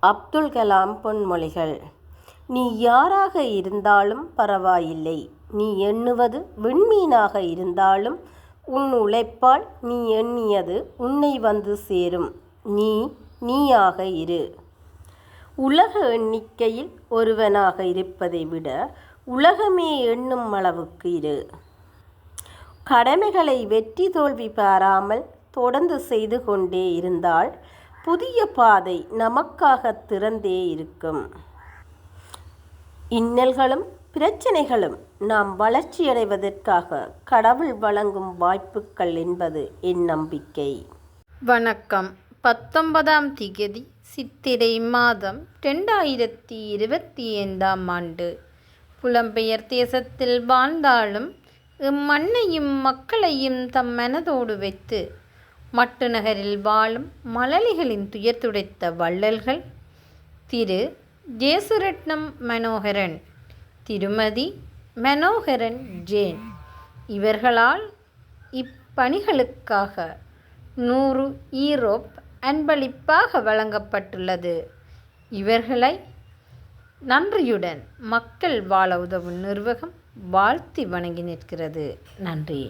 அப்துல் கலாம் பொன்மொழிகள். நீ யாராக இருந்தாலும் பரவாயில்லை, நீ எண்ணுவது விண்மீனாக இருந்தாலும் உன் உழைப்பால் நீ எண்ணியது உன்னை வந்து சேரும். நீ நீயாக இரு. உலக எண்ணிக்கையில் ஒருவனாக இருப்பதை விட உலகமே எண்ணும் அளவுக்கு இரு. கடமைகளை வெற்றி தோல்வி பாராமல் தொடர்ந்து செய்து கொண்டே இருந்தால் புதிய பாதை நமக்காக திறந்தே இருக்கும். இன்னல்களும் பிரச்சனைகளும் நாம் வளர்ச்சியடைவதற்காக கடவுள் வழங்கும் வாய்ப்புகள் என்பது என் நம்பிக்கை. வணக்கம். 19ஆம் திகதி சித்திரை மாதம் 2025ஆம் ஆண்டு. புலம்பெயர் தேசத்தில் வாழ்ந்தாலும் இம்மண்ணையும் மக்களையும் தம் மனதோடு வைத்து மட்டு நகரில் வாழும் மழலைகளின் துயர் துடைத்த வள்ளல்கள் திரு ஜேசுரட்னம் மனோகரன், திருமதி மனோகரன் ஜேன். இவர்களால் இப்பணிகளுக்காக 100 ஈரோப் அன்பளிப்பாக வழங்கப்பட்டுள்ளது. இவர்களை நன்றியுடன் மக்கள் வாழ உதவும் நிர்வாகம் வாழ்த்தி வணங்கி நிற்கிறது. நன்றி.